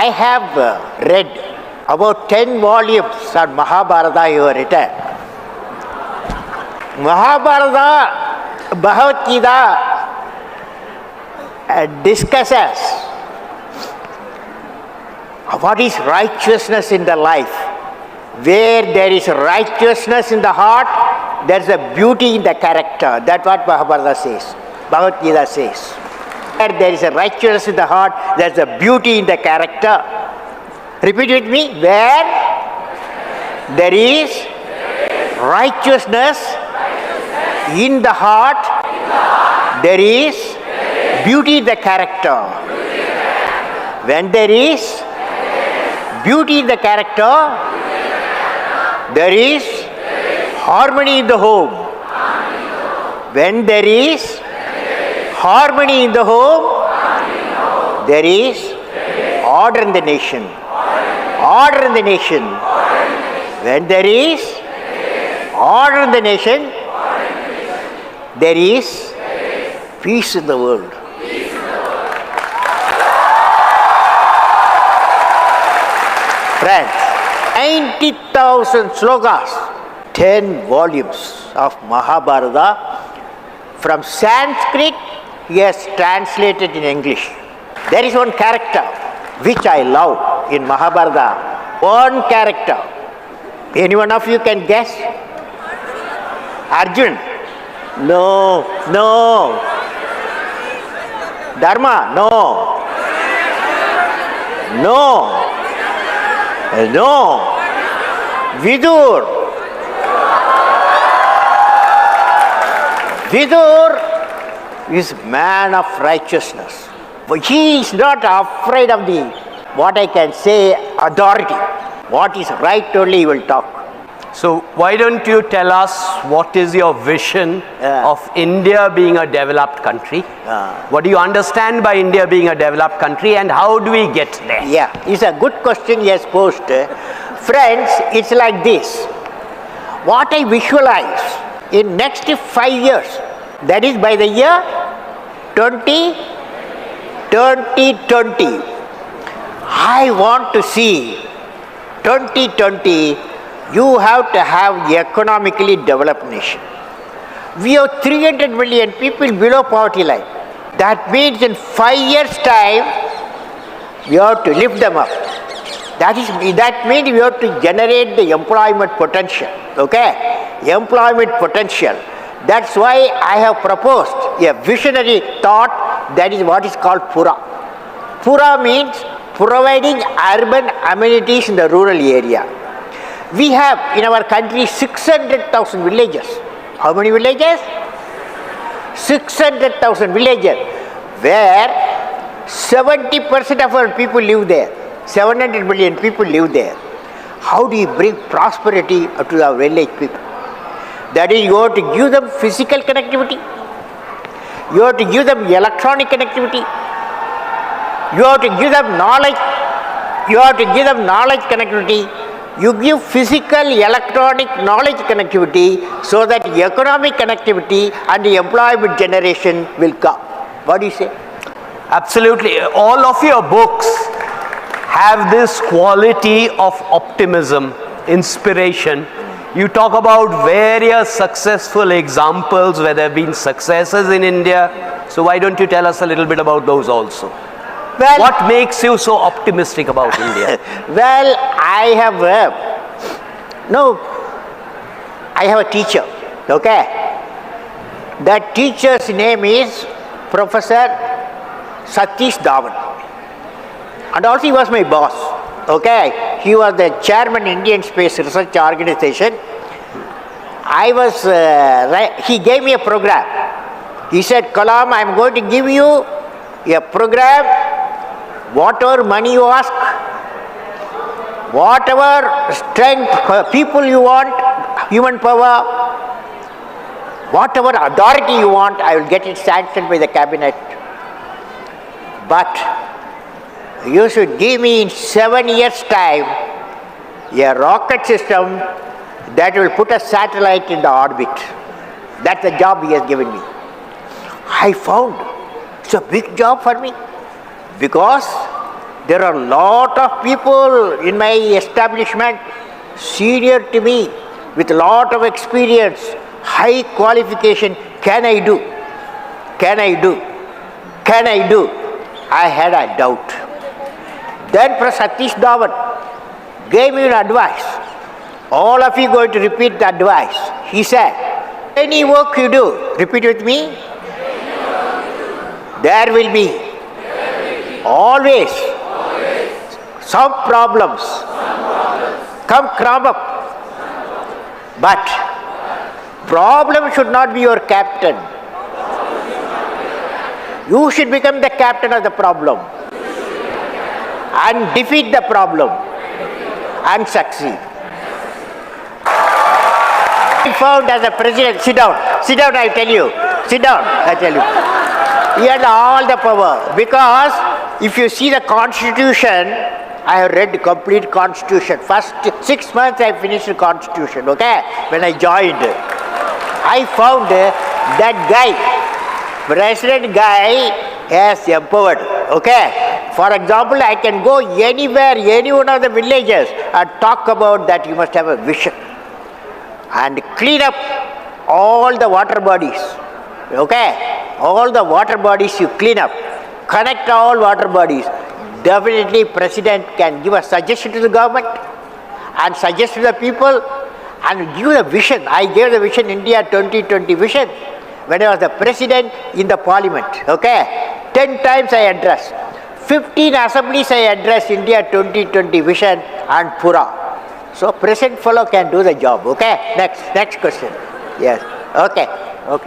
I have read about 10 volumes on Mahabharata you have written. Mahabharata, Bhagavad Gita discusses what is righteousness in the life. Where there is righteousness in the heart, there is a beauty in the character. That's what Mahabharata says. Bhagavad Gita says. Where there is a righteousness in the heart, there is a beauty in the character. Repeat with me. Where there is righteousness in the heart, there is beauty in the character. When there is beauty in the character, there is harmony in the home. When there is harmony in the home, there is order in the nation. Order in the nation. When there is order in the nation, there is peace in the world. Friends, 90,000 slokas, 10 volumes of Mahabharata. From Sanskrit, he has translated in English. There is one character which I love in Mahabharata. One character. Any one of you can guess? Arjun? No. Dharma? No. Vidur is man of righteousness. But he is not afraid of the, what I can say, authority. What is right only he will talk. So why don't you tell us what is your vision of India being a developed country? What do you understand by India being a developed country, and how do we get there? Yeah, it's a good question he has posed. Friends, it's like this. What I visualize in next 5 years, that is by the year 2020, I want to see 2020, you have to have economically developed nation. We have 300 million people below poverty line. That means in 5 years' time, we have to lift them up. That means we have to generate the employment potential. Okay? Employment potential. That's why I have proposed a visionary thought, that is what is called Pura. Pura means providing urban amenities in the rural area. We have in our country 600,000 villages. How many villages? 600,000 villages, where 70% of our people live there. 700 million people live there. How do you bring prosperity to the village people? That is, you have to give them physical connectivity. You have to give them electronic connectivity. You have to give them knowledge. You have to give them knowledge connectivity. You give physical, electronic, knowledge connectivity, so that economic connectivity and the employment generation will come. What do you say? Absolutely. All of your books have this quality of optimism, inspiration. You talk about various successful examples where there have been successes in India. So why don't you tell us a little bit about those also? Well, what makes you so optimistic about India? Well, I have a teacher, okay? That teacher's name is Professor Satish Dhawan. And also he was my boss, okay? He was the chairman Indian Space Research Organization. He gave me a program. He said, Kalam, I am going to give you a program. Whatever money you ask, whatever strength, people you want, human power, whatever authority you want, I will get it sanctioned by the cabinet. But you should give me in 7 years' time a rocket system that will put a satellite in the orbit. That's the job he has given me. I found it's a big job for me, because There are a lot of people in my establishment senior to me with a lot of experience, high qualification. Can I do? Can I do? Can I do? I had a doubt. Then Satish Dhawan gave me an advice. All of you going to repeat the advice. He said, any work you do, repeat with me. There will be always some problems come crop up. But problem should not be your captain. You should become the captain of the problem and defeat the problem and succeed. I found as a president, sit down, I tell you, sit down, I tell you. He had all the power, because if you see the constitution, I have read the complete constitution. First 6 months I finished the constitution, okay, when I joined. I found that guy, president guy, has empowered, okay. For example, I can go anywhere, any one of the villages and talk about that you must have a vision. And clean up all the water bodies, okay? All the water bodies you clean up, connect all water bodies. Definitely president can give a suggestion to the government and suggest to the people and give a vision. I gave the vision, India 2020 vision, when I was the president in the parliament, okay? 10 times I addressed. 15 assemblies I addressed India 2020 vision and Pura. So present fellow can do the job, okay? Next question. Yes, okay,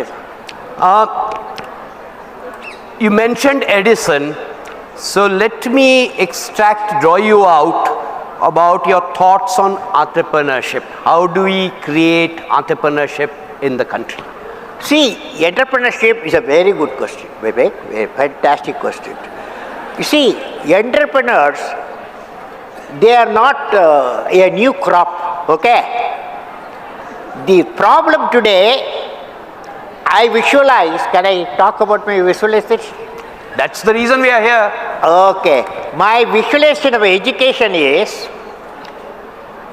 sir. You mentioned Edison, so let me draw you out about your thoughts on entrepreneurship. How do we create entrepreneurship in the country? See, entrepreneurship is a very good question, very fantastic question. You see, entrepreneurs, they are not a new crop, okay? The problem today, I visualize, can I talk about my visualization? That's the reason we are here. Okay, my visualization of education is,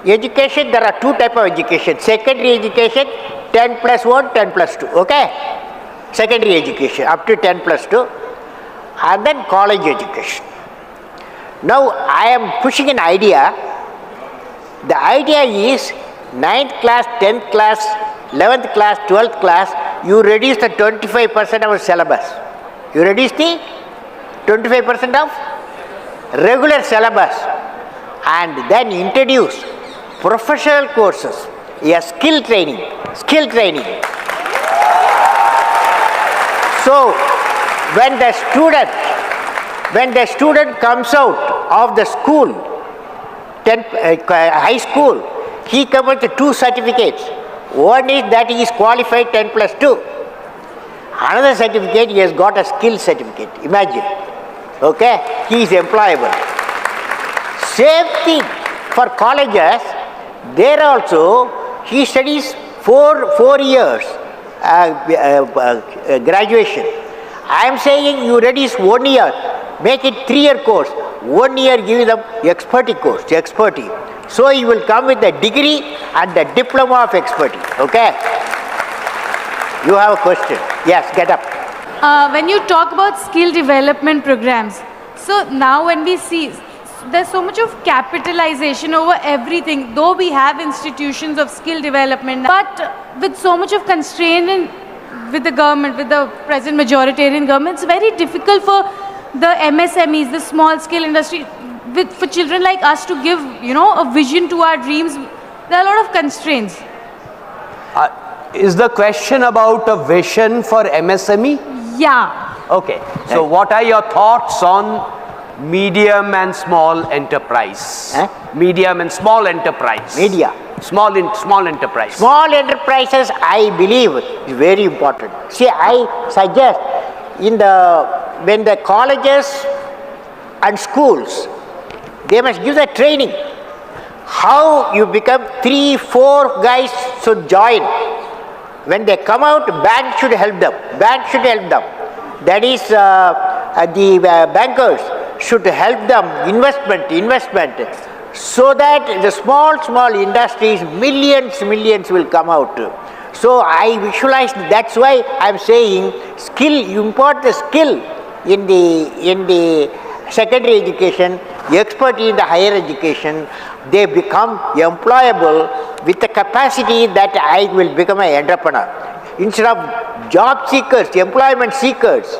education, there are two types of education. Secondary education, 10 plus 1, 10 plus 2, okay? Secondary education, up to 10 plus 2. And then college education. Now, I am pushing an idea. The idea is 9th class, 10th class, 11th class, 12th class, you reduce the 25% of syllabus. You reduce the 25% of regular syllabus and then introduce professional courses, skill training. So, when the student comes out of the school, high school, he comes with 2 certificates. One is that he is qualified 10 plus 2. Another certificate, he has got a skill certificate. Imagine. Okay? He is employable. Same thing for colleges. There also, he studies 4 years graduation. I am saying you reduce 1 year, make it 3-year course. 1 year give them expertise course, So you will come with the degree and the diploma of expertise. Okay? You have a question. Yes, get up. When you talk about skill development programs, so now when we see there's so much of capitalization over everything, though we have institutions of skill development, but with so much of constraint with the government, with the present majoritarian government, it's very difficult for the MSMEs, the small scale industry, for children like us to give, a vision to our dreams. There are a lot of constraints. Is the question about a vision for MSME? Yeah. Okay. So what are your thoughts on medium and small enterprise? Medium and small enterprise. Small enterprise. Small enterprises, I believe, is very important. See, I suggest when the colleges and schools, they must give the training. How you become 3-4 guys should join. When they come out, bank should help them. That is, the bankers should help them investment, so that the small industries, millions will come out. So I visualize, that's why I am saying skill, you impart the skill in the secondary education, expert in the higher education, they become employable with the capacity that I will become an entrepreneur. Instead of job seekers, employment seekers,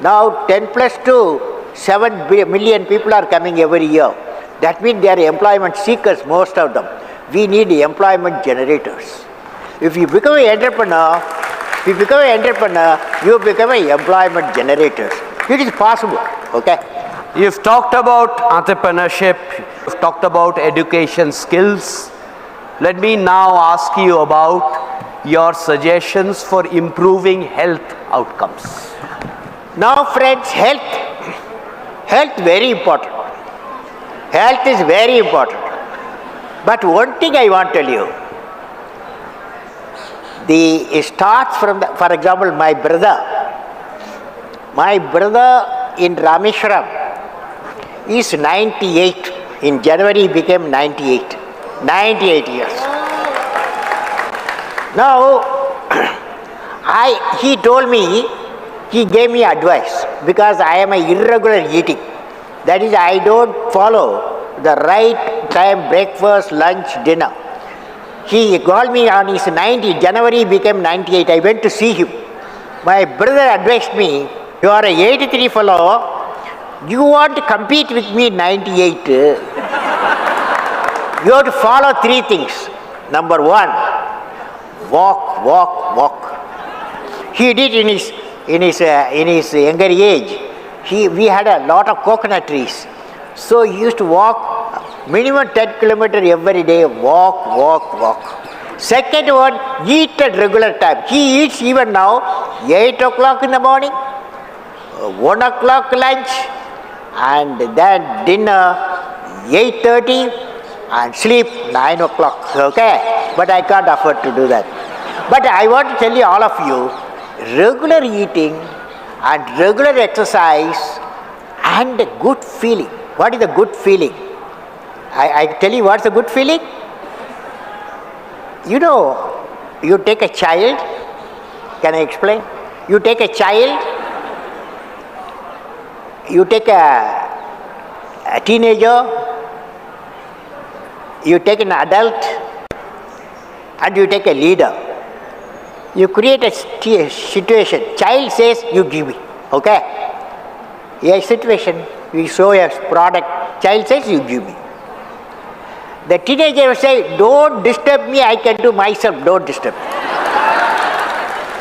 now 10 plus 2, 7 million people are coming every year. That means they are employment seekers, most of them. We need employment generators. If you become an entrepreneur, you become an employment generator. It is possible, okay? You've talked about entrepreneurship, you've talked about education skills. Let me now ask you about your suggestions for improving health outcomes. Now friends, health very important. Health is very important. But one thing I want to tell you, it starts from, for example, my brother in Rameshwaram is 98. In January he became 98. 98 years. Now, he told me, he gave me advice, because I am a irregular eating. That is, I don't follow the right time, breakfast, lunch, dinner. He called me on his 90, January he became 98. I went to see him. My brother advised me, you are a 83 fellow, you want to compete with me 98. You have to follow 3 things. Number 1, walk. He did in his younger age. We had a lot of coconut trees. So he used to walk minimum 10 kilometers every day, walk. Second one, eat at regular time. He eats even now 8 o'clock in the morning, 1 o'clock lunch, and then dinner 8:30, and sleep 9 o'clock, okay? But I can't afford to do that. But I want to tell you, all of you, regular eating and regular exercise and good feeling. What is the good feeling? I tell you what's the good feeling. You know, you take a child, can I explain? You take a child, you take a teenager, you take an adult, and you take a leader. You create a situation. Child says, you give me, okay? A situation, we show a product, child says, you give me. The teenager will say, don't disturb me, I can do myself, don't disturb me.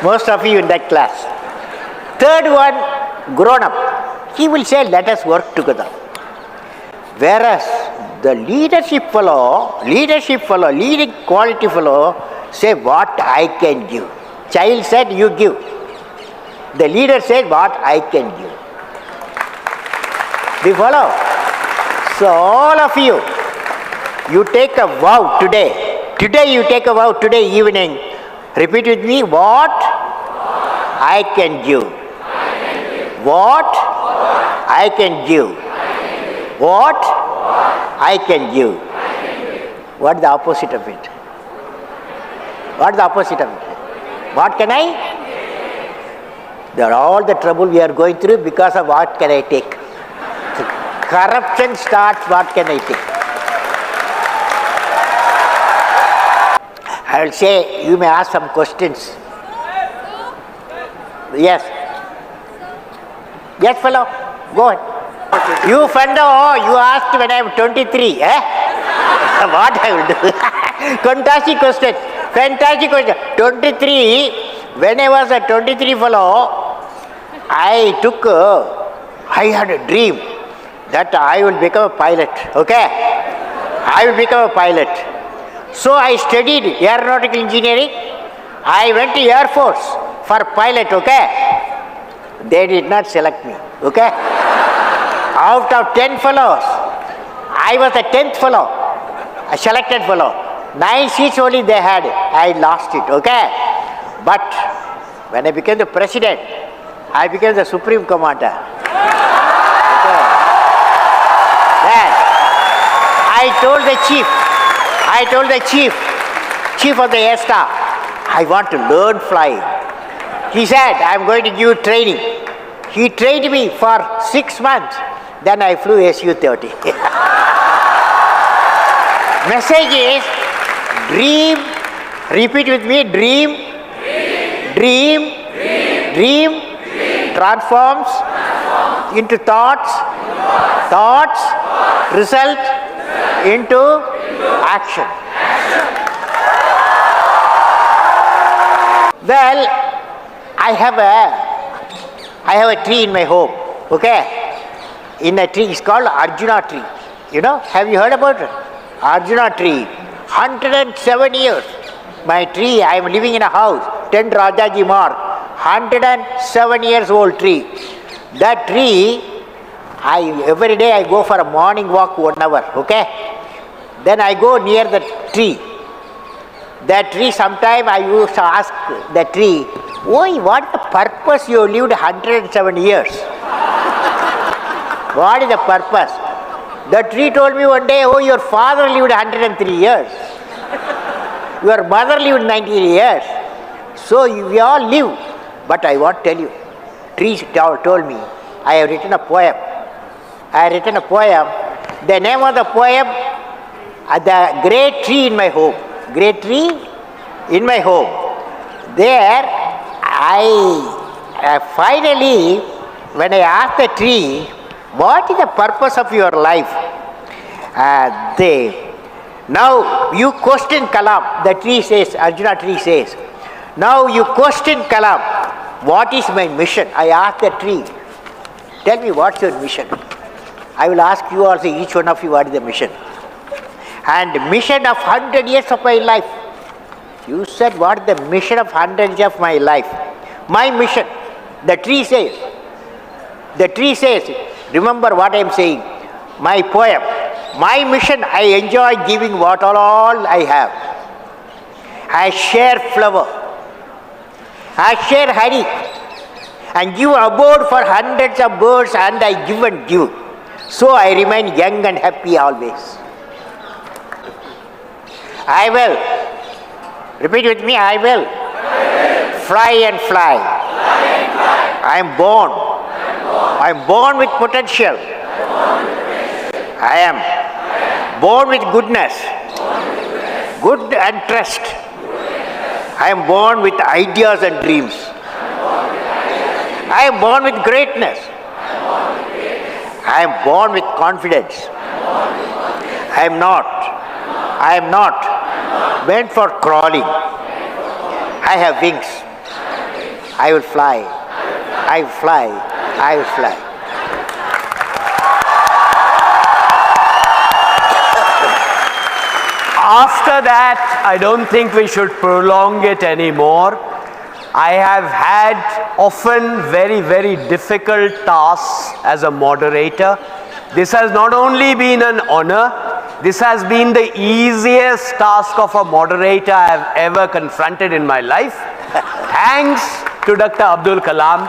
Most of you in that class. Third one, grown up. He will say, let us work together. Whereas the leadership fellow, leading quality fellow, say what I can give. Child said, you give. The leader said, what I can give. Do you follow? So all of you, you take a vow today. Today you take a vow, today evening. Repeat with me, what I can give. What I can give. What I can give. What is the opposite of it? What is the opposite of it? What can I? They are all the trouble we are going through because of what can I take. So corruption starts, what can I take? I will say, you may ask some questions. Yes. Yes, fellow, go ahead. You fellow, you asked when I am 23, what I will do? Fantastic question. 23, when I was a 23 fellow, I had a dream that I will become a pilot, okay? I will become a pilot. So I studied aeronautical engineering. I went to Air Force for pilot, okay? They did not select me, okay? Out of 10 fellows, I was the 10th fellow, a selected fellow. 9 seats only they had, I lost it, okay? But when I became the president, I became the supreme commander. Okay. I told the chief of the air staff, I want to learn flying. He said, I'm going to give you training. He trained me for 6 months. Then I flew Su-30. Message is, dream, repeat with me, dream, transforms into thoughts, result into action. Well, I have a tree in my home, okay? In a tree, it's called Arjuna tree. You know, have you heard about it? Arjuna tree, 107 years. My tree, I am living in a house, 10 Rajaji Mark, 107 years old tree. That tree, every day I go for a morning walk 1 hour, okay? Then I go near the tree. That tree, sometime I used to ask the tree, "Oi, what is the purpose you lived 107 years? What is the purpose?" The tree told me one day, "Oh, your father lived 103 years. Your mother lived 90 years. So we all live." But I want to tell you, tree told me, I have written a poem. The name of the poem, The Great Tree in My Home. Great tree in my home. There, I finally, when I asked the tree, what is the purpose of your life? Now you question Kalam. The tree says, Arjuna tree says, now you question Kalam. What is my mission? I asked the tree, tell me what's your mission? I will ask you also, each one of you, what is the mission? And mission of 100 years of my life. You said, what is the mission of 100 years of my life? My mission, the tree says, remember what I am saying, my poem, my mission, I enjoy giving what all I have. I share flower, I share honey, and give abode for hundreds of birds, and I give and give. So I remain young and happy always. I will. Repeat with me, I will. Fly and fly. I am born. I am born with potential. I am born with goodness. Good and trust. I am born with ideas and dreams. I am born with greatness. I am born with confidence. I am not meant for crawling. I have wings. I will fly. I will fly. I will fly. After that, I don't think we should prolong it anymore. I have had often very, very difficult tasks as a moderator. This has not only been an honor, this has been the easiest task of a moderator I have ever confronted in my life. Thanks to Dr. Abdul Kalam.